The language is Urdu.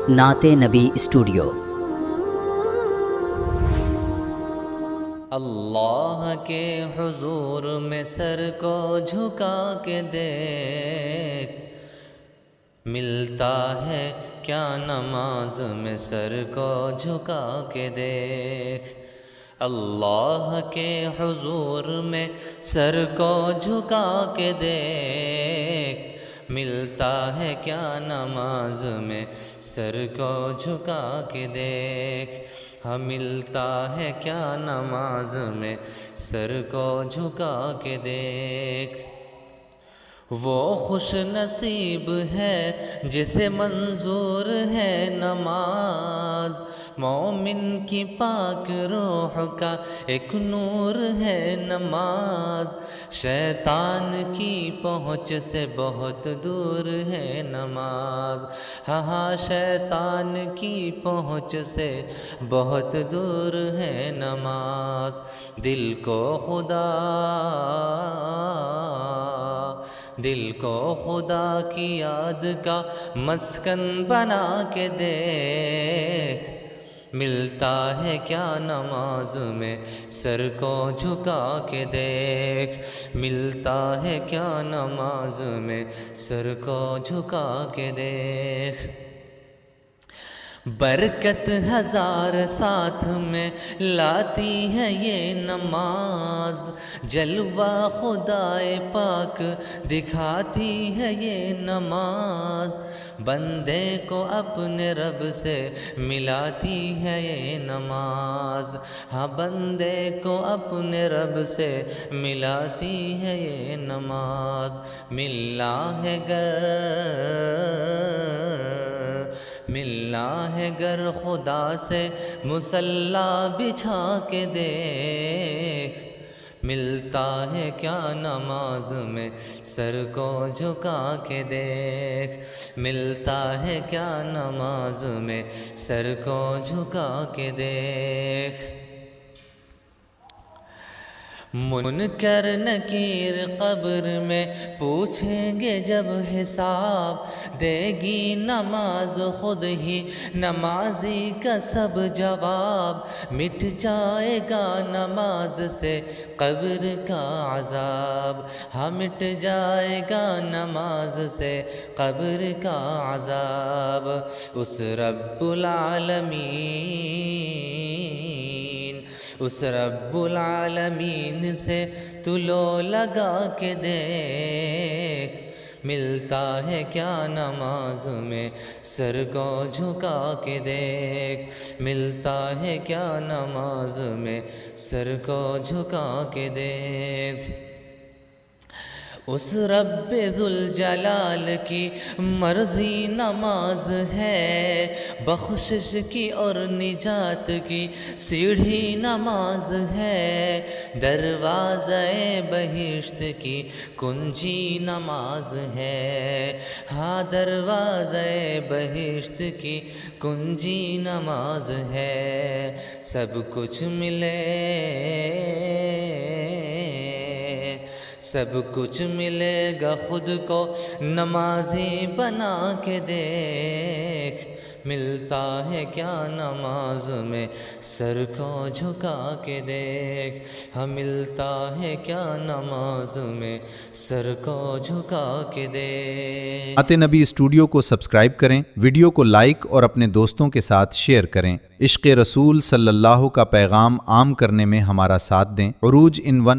نعت نبی اسٹوڈیو۔ اللہ کے حضور میں سر کو جھکا کے دیکھ، ملتا ہے کیا نماز میں سر کو جھکا کے دیکھ۔ اللہ کے حضور میں سر کو جھکا کے دیکھ، ملتا ہے کیا نماز میں سر کو جھکا کے دیکھ۔ ہاں ملتا ہے کیا نماز میں سر کو جھکا کے دیکھ۔ وہ خوش نصیب ہے جسے منظور ہے نماز، مومن کی پاک روح کا ایک نور ہے نماز، شیطان کی پہنچ سے بہت دور ہے نماز۔ ہاں شیطان کی پہنچ سے بہت دور ہے نماز۔ دل کو خدا کی یاد کا مسکن بنا کے دیکھ، ملتا ہے کیا نماز میں سر کو جھکا کے دیکھ، ملتا ہے کیا نماز میں سر کو جھکا کے دیکھ۔ برکت ہزار ساتھ میں لاتی ہے یہ نماز، جلوہ خدائے پاک دکھاتی ہے یہ نماز، بندے کو اپنے رب سے ملاتی ہے یہ نماز، ہاں بندے کو اپنے رب سے ملاتی ہے یہ نماز۔ ملنا ہے گر خدا سے مصلی بچھا کے دیکھ، ملتا ہے کیا نماز میں سر کو جھکا کے دیکھ، ملتا ہے کیا نماز میں سر کو جھکا کے دیکھ۔ منکر نکیر قبر میں پوچھیں گے جب حساب، دے گی نماز خود ہی نمازی کا سب جواب، مٹ جائے گا نماز سے قبر کا عذاب، ہاں مٹ جائے گا نماز سے قبر کا عذاب۔ اس رب العالمین سے تو لو لگا کے دیکھ، ملتا ہے کیا نماز میں سر کو جھکا کے دیکھ، ملتا ہے کیا نماز میں سر کو جھکا کے دیکھ۔ اس رب ذوالجلال کی مرضی نماز ہے، بخشش کی اور نجات کی سیڑھی نماز ہے، دروازہ بہشت کی کنجی نماز ہے، ہاں دروازہ بہشت کی کنجی نماز ہے۔ سب کچھ ملے گا خود کو نمازی بنا کے دیکھ، ملتا ہے کیا نماز میں سر کو جھکا کے دیکھ، ہاں ملتا ہے کیا نماز میں سر کو جھکا کے دیکھ۔ نعت نبی اسٹوڈیو کو سبسکرائب کریں، ویڈیو کو لائک اور اپنے دوستوں کے ساتھ شیئر کریں۔ عشق رسول صلی اللہ کا پیغام عام کرنے میں ہمارا ساتھ دیں۔ عروج ان 1